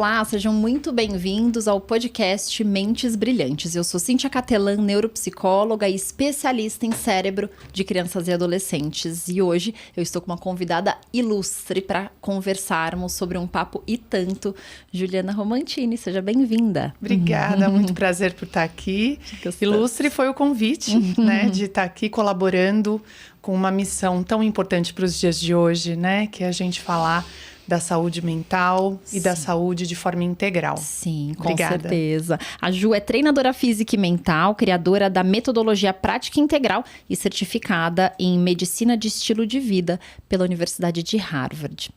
Olá, sejam muito bem-vindos ao podcast Mentes Brilhantes. Eu sou Cíntia Catelan, neuropsicóloga e especialista em cérebro de crianças e adolescentes. E hoje eu estou com uma convidada ilustre para conversarmos sobre um papo e tanto. Juliana Romantini, seja bem-vinda. Obrigada, muito prazer por estar aqui. Ilustre foi o convite, né, de estar aqui colaborando com uma missão tão importante para os dias de hoje, né, que é a gente falar da saúde mental e da saúde de forma integral. Sim, com Obrigada. certeza. A Ju é treinadora física e mental, criadora da metodologia Prática Integral e certificada em Medicina de Estilo de Vida pela Universidade de Harvard.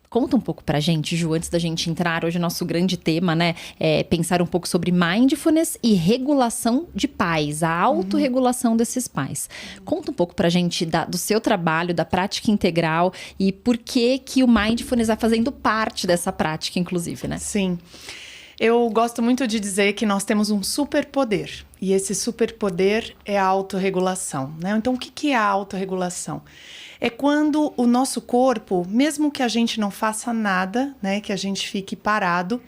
Conta um pouco pra gente, Ju, antes da gente entrar. Hoje o nosso grande tema, né, é pensar um pouco sobre mindfulness e regulação de pais, a autorregulação desses pais. Conta um pouco pra gente do seu trabalho, da prática integral e por que o mindfulness vai fazendo parte dessa prática, inclusive, né? Sim. Eu gosto muito de dizer que nós temos um superpoder. E esse superpoder é a autorregulação, né? Então, o que é a autorregulação? É quando o nosso corpo, mesmo que a gente não faça nada, né, que a gente fique parado,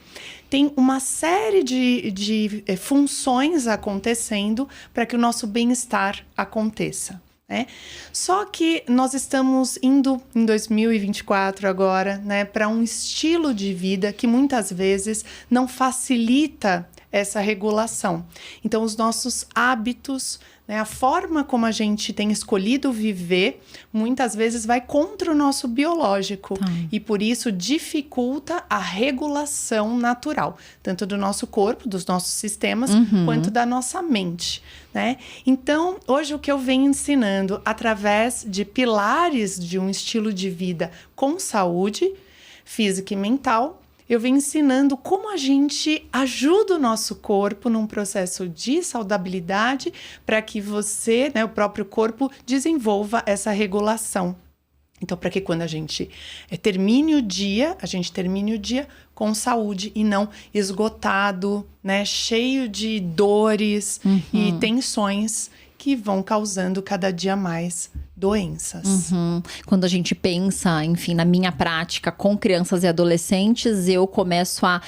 tem uma série de funções acontecendo para que o nosso bem-estar aconteça. Né? Só que nós estamos indo em 2024 agora, né, para um estilo de vida que muitas vezes não facilita essa regulação. Então, os nossos hábitos, né, a forma como a gente tem escolhido viver, muitas vezes vai contra o nosso biológico. E por isso dificulta a regulação natural, tanto do nosso corpo, dos nossos sistemas, quanto da nossa mente. Né? Então, hoje o que eu venho ensinando através de pilares de um estilo de vida com saúde física e mental, eu venho ensinando como a gente ajuda o nosso corpo num processo de saudabilidade para que você, né, o próprio corpo, desenvolva essa regulação. Então, para que quando a gente termine o dia, a gente termine o dia com saúde e não esgotado, né, cheio de dores e tensões que vão causando cada dia mais doenças. Quando a gente pensa, enfim, na minha prática com crianças e adolescentes, eu começo a,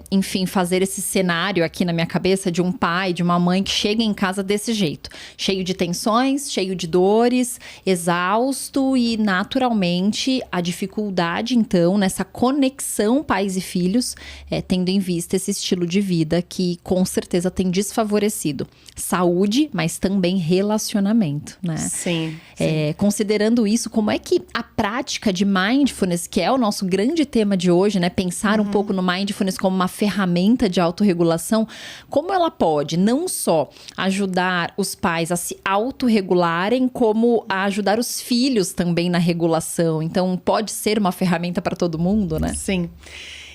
enfim, fazer esse cenário aqui na minha cabeça de um pai, de uma mãe que chega em casa desse jeito. Cheio de tensões, cheio de dores, exausto e, naturalmente, a dificuldade, então, nessa conexão pais e filhos, tendo em vista esse estilo de vida que, com certeza, tem desfavorecido saúde, mas também relacionamento, né? Sim. Considerando isso, como é que a prática de mindfulness, que é o nosso grande tema de hoje, né? Pensar um pouco no mindfulness como uma ferramenta de autorregulação, como ela pode não só ajudar os pais a se autorregularem, como a ajudar os filhos também na regulação. Então, pode ser uma ferramenta para todo mundo, né? Sim.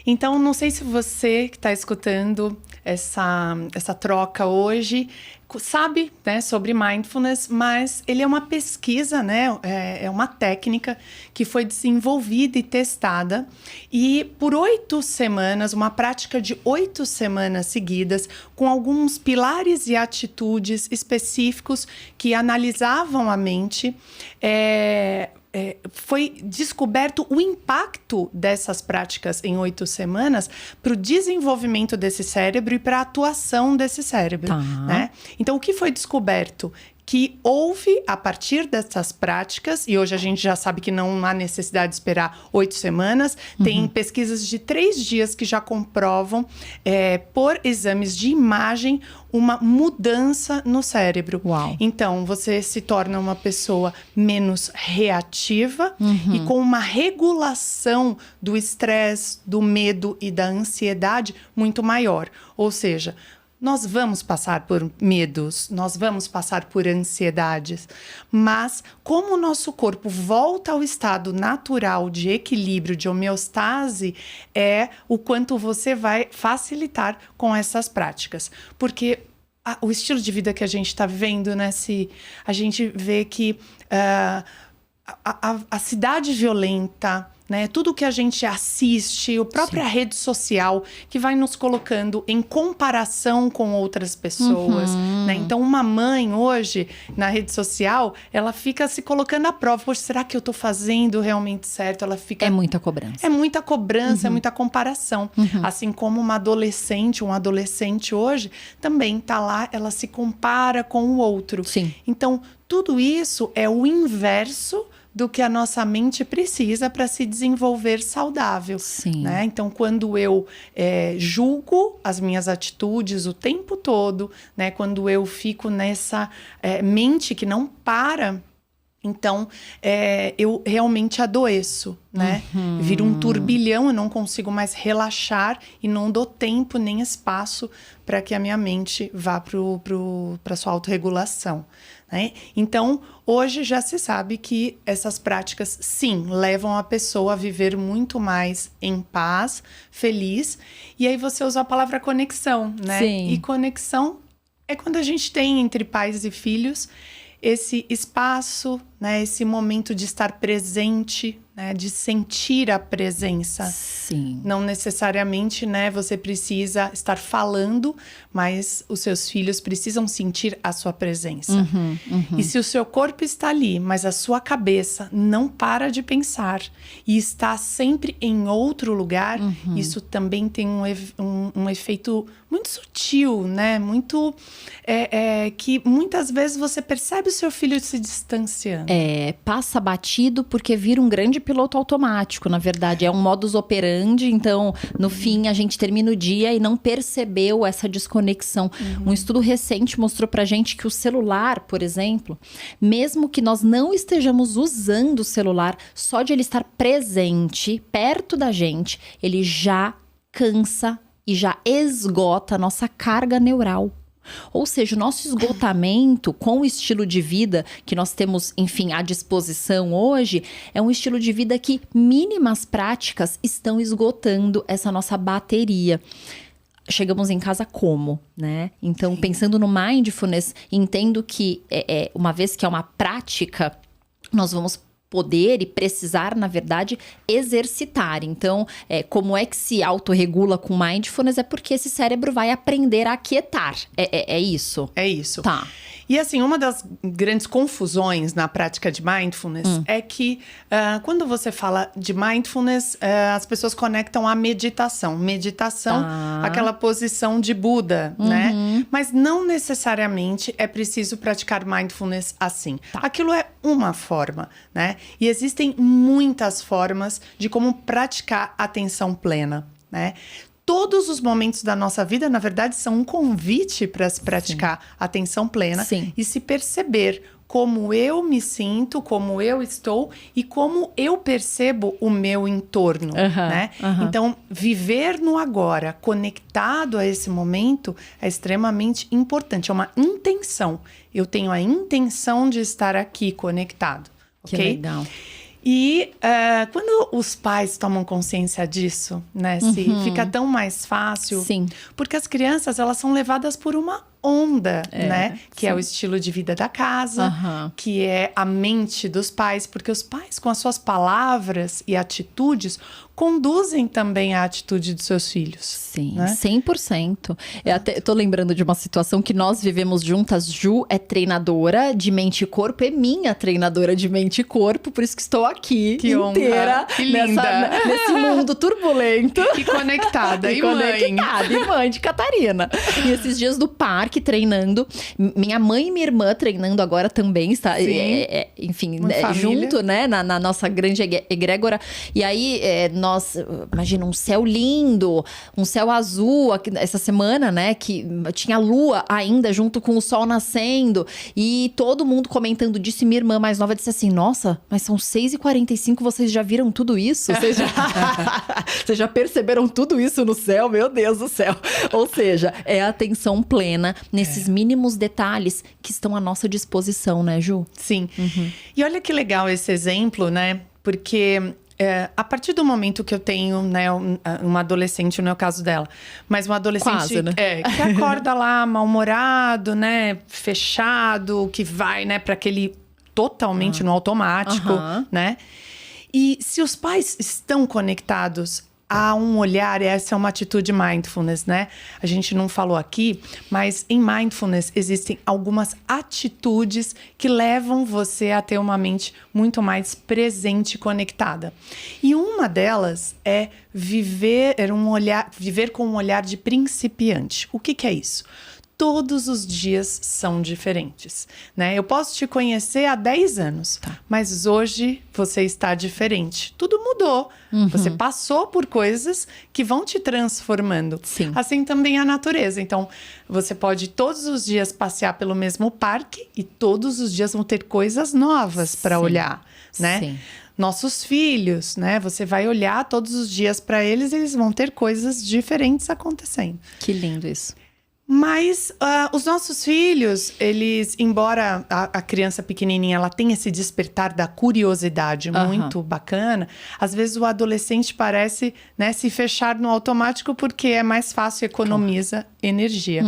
Então, não sei se você que está escutando essa troca hoje sabe, né, sobre mindfulness, mas ele é uma pesquisa, né, é uma técnica que foi desenvolvida e testada e por 8 semanas, uma prática de 8 semanas seguidas, com alguns pilares e atitudes específicos que analisavam a mente, foi descoberto o impacto dessas práticas em 8 semanas para o desenvolvimento desse cérebro e para a atuação desse cérebro, né? Então, o que foi descoberto? Que houve, a partir dessas práticas, e hoje a gente já sabe que não há necessidade de esperar 8 semanas, tem pesquisas de 3 dias que já comprovam, por exames de imagem, uma mudança no cérebro. Uau. Então, você se torna uma pessoa menos reativa e com uma regulação do estresse, do medo e da ansiedade muito maior. Ou seja, nós vamos passar por medos, nós vamos passar por ansiedades, mas como o nosso corpo volta ao estado natural de equilíbrio, de homeostase, é o quanto você vai facilitar com essas práticas. Porque o estilo de vida que a gente está vivendo, né, a gente vê que a cidade violenta, né? Tudo que a gente assiste, a própria rede social, que vai nos colocando em comparação com outras pessoas, né? Então, uma mãe hoje, na rede social, ela fica se colocando à prova. Poxa, será que eu tô fazendo realmente certo? Ela fica... É muita cobrança. É muita cobrança, é muita comparação. Assim como uma adolescente, um adolescente hoje, também tá lá, ela se compara com o outro. Sim. Então, tudo isso é o inverso do que a nossa mente precisa para se desenvolver saudável. Sim. Né? Então, quando eu julgo as minhas atitudes o tempo todo, né? Quando eu fico nessa mente que não para, então eu realmente adoeço, né? Vira um turbilhão, eu não consigo mais relaxar e não dou tempo nem espaço para que a minha mente vá para sua autorregulação. Né? Então, hoje já se sabe que essas práticas, sim, levam a pessoa a viver muito mais em paz, feliz. E aí você usou a palavra conexão, né? Sim. E conexão é quando a gente tem entre pais e filhos esse espaço, né? Esse momento de estar presente, né? De sentir a presença. Sim. Não necessariamente, né? Você precisa estar falando, mas os seus filhos precisam sentir a sua presença. E se o seu corpo está ali, mas a sua cabeça não para de pensar e está sempre em outro lugar, isso também tem um efeito muito sutil, né? Muito que muitas vezes você percebe o seu filho se distanciando. Passa batido porque vira um grande piloto automático, na verdade. É um modus operandi, então, no fim, a gente termina o dia e não percebeu essa desconexão. Um estudo recente mostrou pra gente que o celular, por exemplo, mesmo que nós não estejamos usando o celular, só de ele estar presente, perto da gente, ele já cansa e já esgota a nossa carga neural. Ou seja, o nosso esgotamento com o estilo de vida que nós temos, enfim, à disposição hoje, é um estilo de vida que mínimas práticas estão esgotando essa nossa bateria. Chegamos em casa como, né? Então, pensando no mindfulness, entendo que uma vez que é uma prática, nós vamos poder e precisar, na verdade, exercitar. Então, como é que se autorregula com mindfulness? É porque esse cérebro vai aprender a aquietar. É isso? É isso. Tá. E assim, uma das grandes confusões na prática de mindfulness é que quando você fala de mindfulness, as pessoas conectam a meditação. Meditação, aquela posição de Buda, né? Mas não necessariamente é preciso praticar mindfulness assim. Aquilo é uma forma, né? E existem muitas formas de como praticar atenção plena, né? Todos os momentos da nossa vida, na verdade, são um convite para se praticar atenção plena e se perceber como eu me sinto, como eu estou e como eu percebo o meu entorno, né? Então, viver no agora, conectado a esse momento, é extremamente importante. É uma intenção. Eu tenho a intenção de estar aqui conectado, Que ok? legal. E quando os pais tomam consciência disso, né, fica tão mais fácil. Sim. Porque as crianças, elas são levadas por uma onda, né? Que é o estilo de vida da casa, que é a mente dos pais. Porque os pais, com as suas palavras e atitudes, conduzem também a atitude dos seus filhos. Sim, né? 100%. Eu tô lembrando de uma situação que nós vivemos juntas. Ju é treinadora de mente e corpo, é minha treinadora de mente e corpo, por isso que estou aqui Que inteira honra, que linda. nesse mundo turbulento. E conectada, e mãe. Conectada, e mãe de Catarina. E esses dias do parque treinando, minha mãe e minha irmã treinando agora também, está, enfim, junto, né, na nossa grande egrégora. E aí, nós, imagina, um céu lindo, um céu azul, essa semana, né, que tinha lua ainda junto com o sol nascendo, e todo mundo comentando disso, e minha irmã mais nova disse assim, nossa, mas são 6h45, vocês já viram tudo isso? Vocês já perceberam tudo isso no céu? Meu Deus do céu! Ou seja, é a atenção plena nesses mínimos detalhes que estão à nossa disposição, né, Ju? Sim. E olha que legal esse exemplo, né, porque... a partir do momento que eu tenho, né, uma adolescente, não é o caso dela, mas um adolescente Quase, né? Que acorda lá mal-humorado, né, fechado, que vai, né, para aquele totalmente no automático, né? E se os pais estão conectados a um olhar, essa é uma atitude mindfulness, né? A gente não falou aqui, mas em mindfulness existem algumas atitudes que levam você a ter uma mente muito mais presente e conectada. E uma delas é viver com um olhar de principiante. O que é isso? Todos os dias são diferentes, né? Eu posso te conhecer há 10 anos, mas hoje você está diferente. Tudo mudou. Você passou por coisas que vão te transformando. Sim. Assim também a natureza. Então, você pode todos os dias passear pelo mesmo parque e todos os dias vão ter coisas novas para olhar, né? Sim. Nossos filhos, né? Você vai olhar todos os dias para eles, eles vão ter coisas diferentes acontecendo. Que lindo isso. Mas os nossos filhos, eles, embora a criança pequenininha, ela tenha esse despertar da curiosidade muito bacana, às vezes o adolescente parece, né, se fechar no automático porque é mais fácil, economiza energia.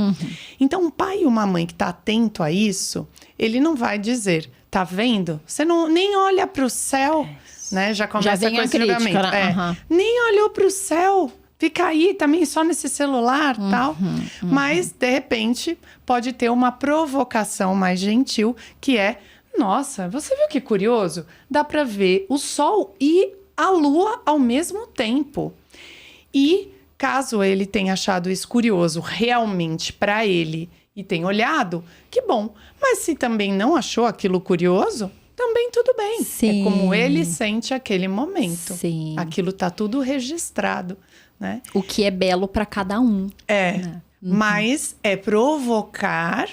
Então, um pai e uma mãe que está atento a isso, ele não vai dizer, tá vendo? Você nem olha para o céu, né? Já começa vem com a esse crítica, julgamento. né? Nem olhou para o céu. Fica aí também só nesse celular e tal. Mas, de repente, pode ter uma provocação mais gentil, que é... Nossa, você viu que curioso? Dá para ver o sol e a lua ao mesmo tempo. E, caso ele tenha achado isso curioso realmente para ele e tenha olhado, que bom. Mas se também não achou aquilo curioso... Também tudo bem. Sim. É como ele sente aquele momento. Sim. Aquilo tá tudo registrado, né? O que é belo para cada um. Né? Mas é provocar,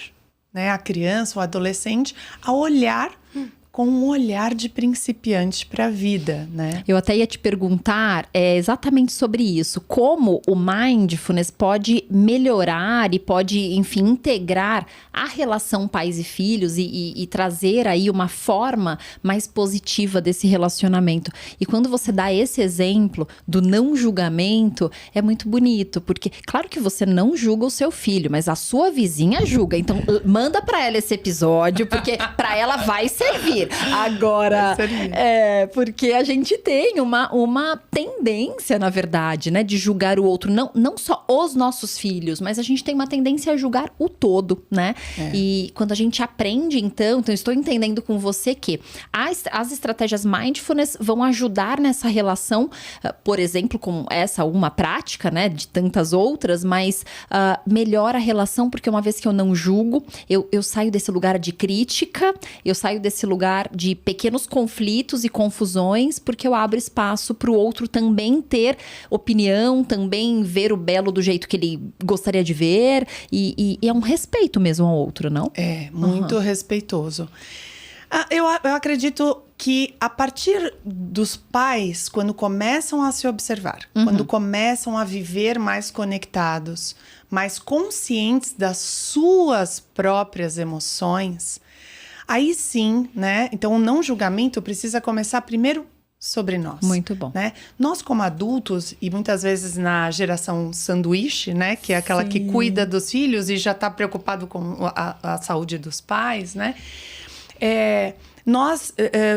né, a criança, o adolescente, a olhar com um olhar de principiante para a vida, né? Eu até ia te perguntar exatamente sobre isso. Como o mindfulness pode melhorar e pode, enfim, integrar a relação pais e filhos e trazer aí uma forma mais positiva desse relacionamento. E quando você dá esse exemplo do não julgamento, é muito bonito. Porque, claro que você não julga o seu filho, mas a sua vizinha julga. Então, manda para ela esse episódio, porque para ela vai servir. Agora, porque a gente tem uma tendência, na verdade, né, de julgar o outro. Não só os nossos filhos, mas a gente tem uma tendência a julgar o todo, né? E quando a gente aprende, então estou entendendo com você que as estratégias mindfulness vão ajudar nessa relação, por exemplo, com essa uma prática, né, de tantas outras, mas melhora a relação, porque uma vez que eu não julgo, eu saio desse lugar de crítica, eu saio desse lugar de pequenos conflitos e confusões, porque eu abro espaço para o outro também ter opinião, também ver o belo do jeito que ele gostaria de ver, e é um respeito mesmo ao outro, não? É, muito respeitoso. Eu acredito que a partir dos pais, quando começam a se observar, quando começam a viver mais conectados, mais conscientes das suas próprias emoções, aí sim, né? Então, o não julgamento precisa começar primeiro sobre nós. Muito bom. Né? Nós, como adultos, e muitas vezes na geração sanduíche, né? Que é aquela que cuida dos filhos e já está preocupado com a saúde dos pais, né? Nós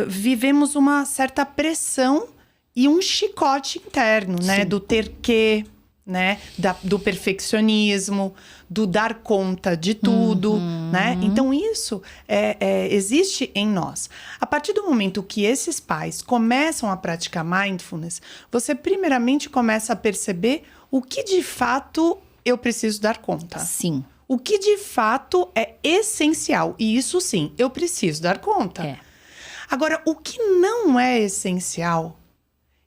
vivemos uma certa pressão e um chicote interno, né? Do ter que, né? Do perfeccionismo, do dar conta de tudo, né? Então, isso existe em nós. A partir do momento que esses pais começam a praticar mindfulness, você primeiramente começa a perceber o que de fato eu preciso dar conta. Sim. O que de fato é essencial. E isso sim, eu preciso dar conta. Agora, o que não é essencial,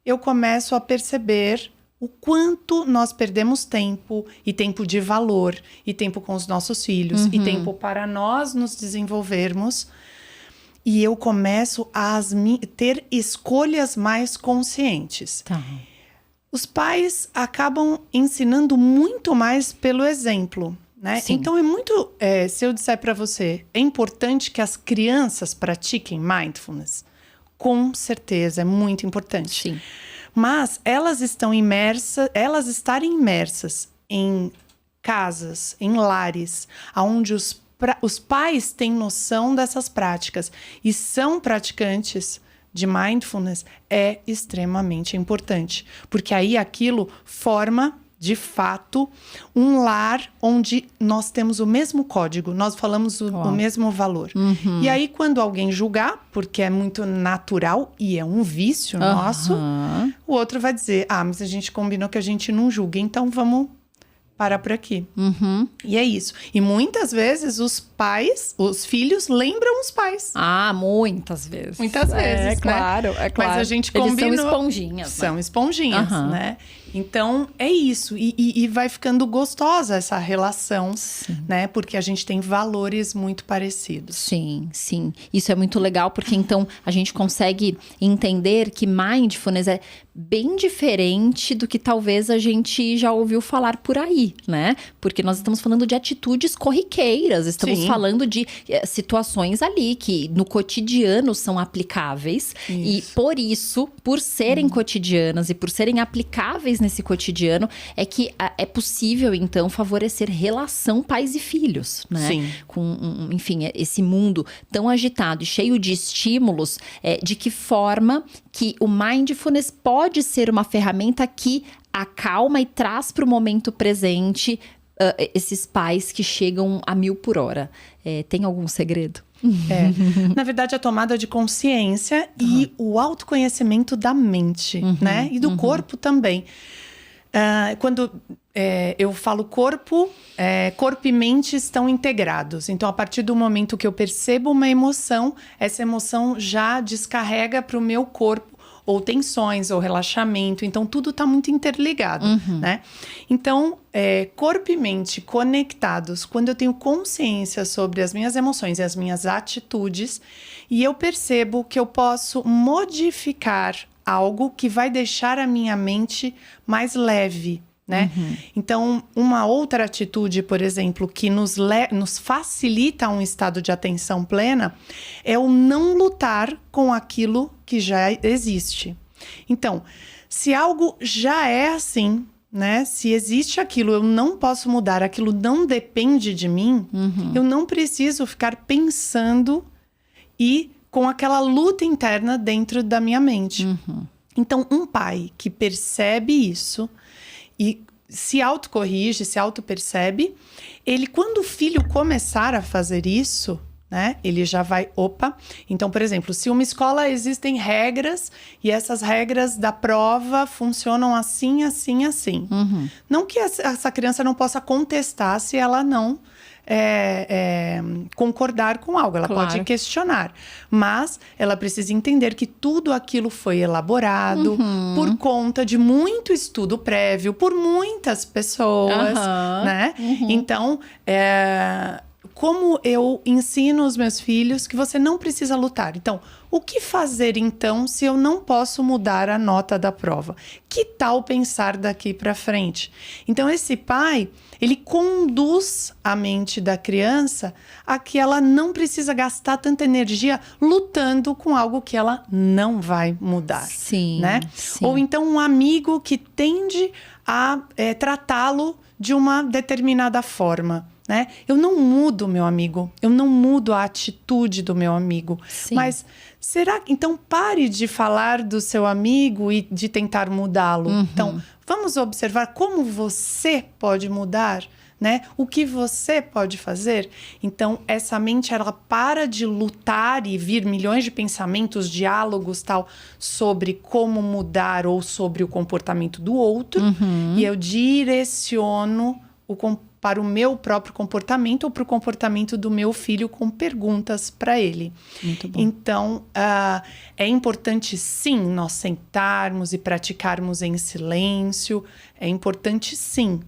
eu começo a perceber o quanto nós perdemos tempo, e tempo de valor, e tempo com os nossos filhos, e tempo para nós nos desenvolvermos. E eu começo a ter escolhas mais conscientes. Tá. Os pais acabam ensinando muito mais pelo exemplo, né? Sim. Então, se eu disser para você, é importante que as crianças pratiquem mindfulness? Com certeza, é muito importante. Sim. Mas elas estarem imersas em casas, em lares, onde os pais têm noção dessas práticas e são praticantes, de mindfulness é extremamente importante, porque aí aquilo forma, de fato, um lar onde nós temos o mesmo código, nós falamos o mesmo valor. E aí, quando alguém julgar, porque é muito natural e é um vício nosso, o outro vai dizer, mas a gente combinou que a gente não julga, então vamos parar por aqui. E é isso. E muitas vezes os filhos lembram os pais. Muitas vezes. Muitas vezes, né? Claro. Mas a gente combinou... Eles são esponjinhas. São esponjinhas, né? Então, é isso. E vai ficando gostosa essa relação, né? Porque a gente tem valores muito parecidos. Sim. Isso é muito legal, porque então a gente consegue entender que mindfulness é bem diferente do que talvez a gente já ouviu falar por aí, né? Porque nós estamos falando de atitudes corriqueiras, estamos falando de situações ali que no cotidiano são aplicáveis. E por serem cotidianas e por serem aplicáveis nesse cotidiano, é que é possível, então, favorecer relação pais e filhos, né? Sim. Com, enfim, esse mundo tão agitado e cheio de estímulos, de que forma que o mindfulness pode ser uma ferramenta que acalma e traz para o momento presente esses pais que chegam a 1000 por hora. Tem algum segredo? Na verdade, a tomada de consciência e o autoconhecimento da mente, né? E do corpo também. Quando eu falo corpo e mente estão integrados. Então, a partir do momento que eu percebo uma emoção, essa emoção já descarrega para o meu corpo ou tensões, ou relaxamento. Então, tudo está muito interligado, né? Então, corpo e mente conectados, quando eu tenho consciência sobre as minhas emoções e as minhas atitudes, e eu percebo que eu posso modificar algo que vai deixar a minha mente mais leve, né? Então, uma outra atitude, por exemplo, que nos facilita um estado de atenção plena é o não lutar com aquilo que já existe. Então, se algo já é assim, né? Se existe aquilo, eu não posso mudar, aquilo não depende de mim, eu não preciso ficar pensando e com aquela luta interna dentro da minha mente. Então, um pai que percebe isso e se autocorrige, se autopercebe, ele, quando o filho começar a fazer isso, né, ele já vai, Então, por exemplo, se uma escola existem regras e essas regras da prova funcionam assim, assim, assim. Não que essa criança não possa contestar se ela não concordar com algo, ela pode questionar, mas ela precisa entender que tudo aquilo foi elaborado por conta de muito estudo prévio, por muitas pessoas, né? Então, como eu ensino os meus filhos que você não precisa lutar. Então, o que fazer então se eu não posso mudar a nota da prova? Que tal pensar daqui para frente? Então, esse pai, ele conduz a mente da criança a que ela não precisa gastar tanta energia lutando com algo que ela não vai mudar. Né? Ou então um amigo que tende a tratá-lo de uma determinada forma. Né? Eu não mudo meu amigo, eu não mudo a atitude do meu amigo. Mas será que então pare de falar do seu amigo e de tentar mudá-lo? Então, vamos observar como você pode mudar, né? O que você pode fazer? Então, essa mente, ela para de lutar e vir milhões de pensamentos, diálogos, tal, sobre como mudar ou sobre o comportamento do outro. E eu direciono para o meu próprio comportamento ou para o comportamento do meu filho com perguntas para ele. Muito bom. Então, é importante sim nós sentarmos e praticarmos em silêncio, é importante sim.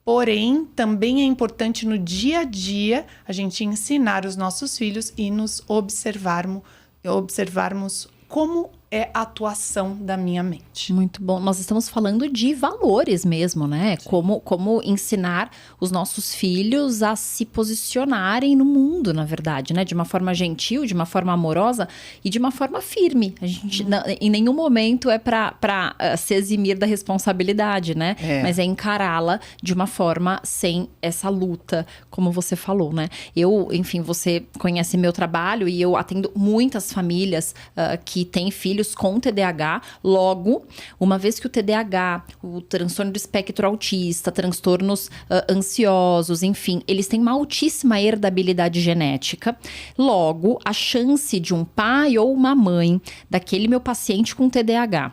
Porém, também é importante no dia a dia a gente ensinar os nossos filhos e nos observarmos como é a atuação da minha mente. Muito bom. Nós estamos falando de valores mesmo, né? Como ensinar os nossos filhos a se posicionarem no mundo, na verdade, né? De uma forma gentil, de uma forma amorosa e de uma forma firme. A gente, em nenhum momento é para se eximir da responsabilidade, né? Mas é encará-la de uma forma sem essa luta, como você falou, né? Enfim, você conhece meu trabalho e eu atendo muitas famílias que têm filhos com TDAH. Logo, uma vez que o TDAH, o transtorno do espectro autista, transtornos ansiosos, enfim, eles têm uma altíssima herdabilidade genética. Logo, a chance de um pai ou uma mãe daquele meu paciente com TDAH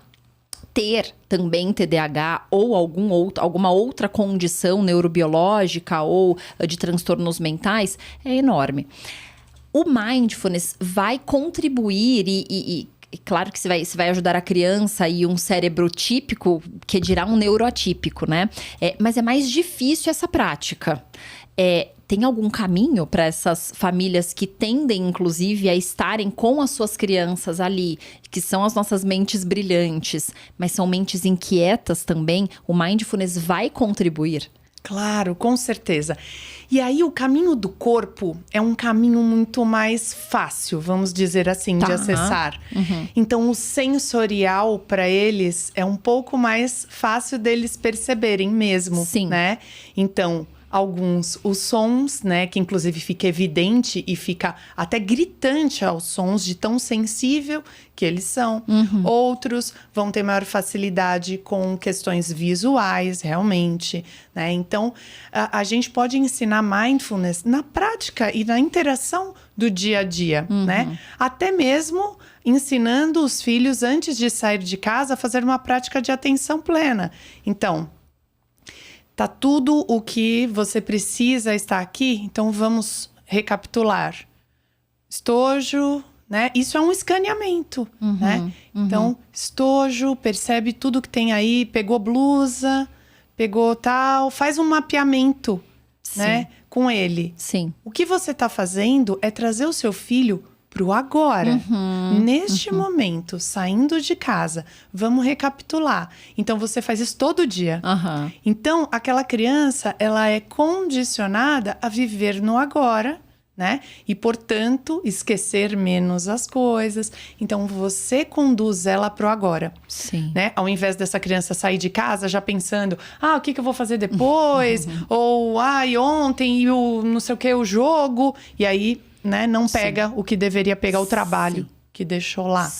ter também TDAH ou alguma outra condição neurobiológica ou de transtornos mentais é enorme. O Mindfulness vai contribuir e claro que você vai ajudar a criança e um cérebro típico, que dirá um neuroatípico, né? Mas é mais difícil essa prática. Tem algum caminho para essas famílias que tendem, inclusive, a estarem com as suas crianças ali, que são as nossas mentes brilhantes, mas são mentes inquietas também? O Mindfulness vai contribuir? Claro, com certeza. E aí o caminho do corpo é um caminho muito mais fácil, vamos dizer assim, de acessar. Então o sensorial para eles é um pouco mais fácil deles perceberem mesmo, Sim. né? Então os sons, né, que inclusive fica evidente e fica até gritante aos sons de tão sensível que eles são. Outros vão ter maior facilidade com questões visuais, realmente, né? Então, a gente pode ensinar mindfulness na prática e na interação do dia a dia, né? Até mesmo ensinando os filhos, antes de sair de casa, a fazer uma prática de atenção plena. Então, tá tudo o que você precisa está aqui, então vamos recapitular. Estojo, né? Isso é um escaneamento, né? Então, estojo, percebe tudo que tem aí, pegou blusa, pegou tal, faz um mapeamento, né? Com ele. Sim. O que você tá fazendo é trazer o seu filho pro agora. Neste momento, saindo de casa, vamos recapitular. Então, você faz isso todo dia. Então, aquela criança, ela é condicionada a viver no agora, né? E, portanto, esquecer menos as coisas. Então, você conduz ela pro agora. Sim. Né? Ao invés dessa criança sair de casa já pensando, o que eu vou fazer depois? Ou, e ontem, e o não sei o que, o jogo. E aí, né, não pega o que deveria pegar, o trabalho que deixou lá.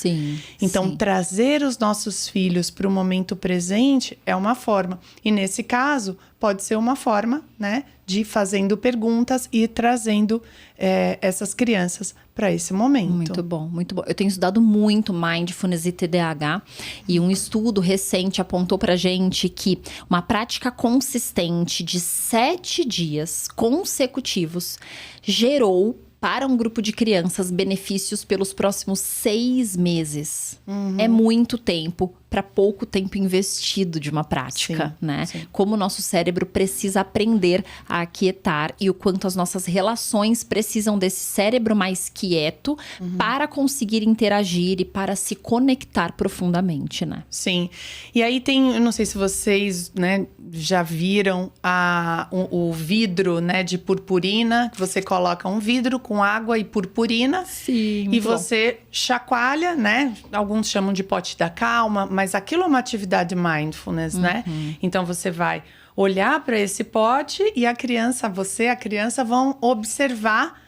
Então, trazer os nossos filhos para o momento presente é uma forma. E nesse caso, pode ser uma forma, né, de fazendo perguntas e trazendo essas crianças para esse momento. Muito bom, muito bom. Eu tenho estudado muito Mindfulness e TDAH e um estudo recente apontou pra gente que uma prática consistente de 7 dias consecutivos gerou para um grupo de crianças benefícios pelos próximos 6 meses. É muito tempo para pouco tempo investido de uma prática, né? Como o nosso cérebro precisa aprender a aquietar e o quanto as nossas relações precisam desse cérebro mais quieto para conseguir interagir e para se conectar profundamente, né? Sim. E aí eu não sei se vocês, né, já viram o vidro, né, de purpurina, que você coloca um vidro com água e purpurina. Sim. E você chacoalha, né? Alguns chamam de pote da calma, mas aquilo é uma atividade mindfulness, né? Então você vai olhar para esse pote e a criança vão observar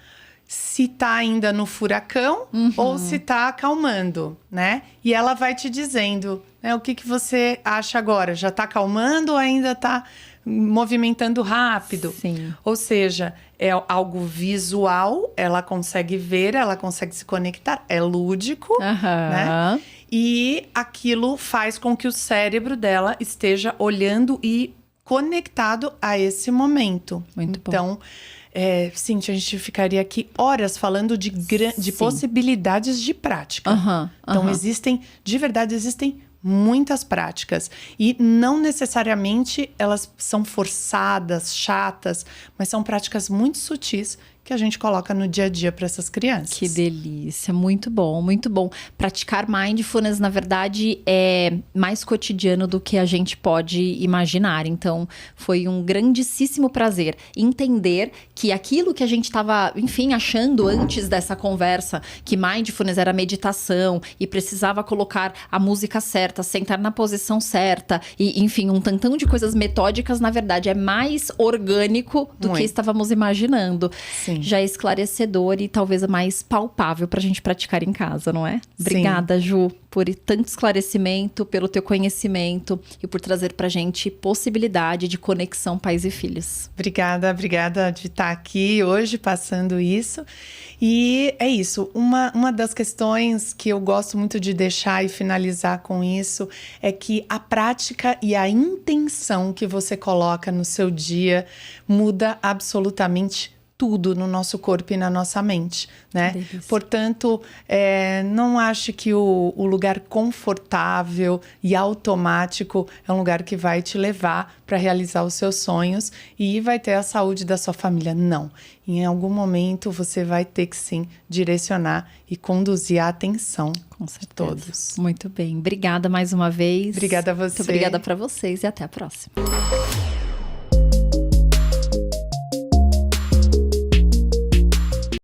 se tá ainda no furacão ou se tá acalmando, né? E ela vai te dizendo, né, o que você acha agora? Já tá acalmando ou ainda tá movimentando rápido? Ou seja, é algo visual, ela consegue ver, ela consegue se conectar, é lúdico, né? E aquilo faz com que o cérebro dela esteja olhando e conectado a esse momento. Muito bom. Então, Cíntia, a gente ficaria aqui horas falando de possibilidades de prática. Então, existem muitas práticas. E não necessariamente elas são forçadas, chatas, mas são práticas muito sutis que a gente coloca no dia a dia para essas crianças. Que delícia, muito bom, muito bom. Praticar mindfulness, na verdade, é mais cotidiano do que a gente pode imaginar. Então, foi um grandíssimo prazer entender que aquilo que a gente estava, enfim, achando antes dessa conversa, que mindfulness era meditação e precisava colocar a música certa, sentar na posição certa e, enfim, um tantão de coisas metódicas, na verdade, é mais orgânico do que estávamos imaginando. Sim. Já é esclarecedor e talvez mais palpável pra gente praticar em casa, não é? Obrigada, Ju, por tanto esclarecimento, pelo teu conhecimento e por trazer pra gente possibilidade de conexão pais e filhos. Obrigada de estar aqui hoje passando isso. E é isso, uma das questões que eu gosto muito de deixar e finalizar com isso é que a prática e a intenção que você coloca no seu dia muda absolutamente tudo no nosso corpo e na nossa mente, né? Delícia. Portanto, não ache que o lugar confortável e automático é um lugar que vai te levar para realizar os seus sonhos e vai ter a saúde da sua família. Não. Em algum momento você vai ter que sim direcionar e conduzir a atenção de todos. Muito bem. Obrigada mais uma vez. Obrigada a você. Muito obrigada para vocês e até a próxima.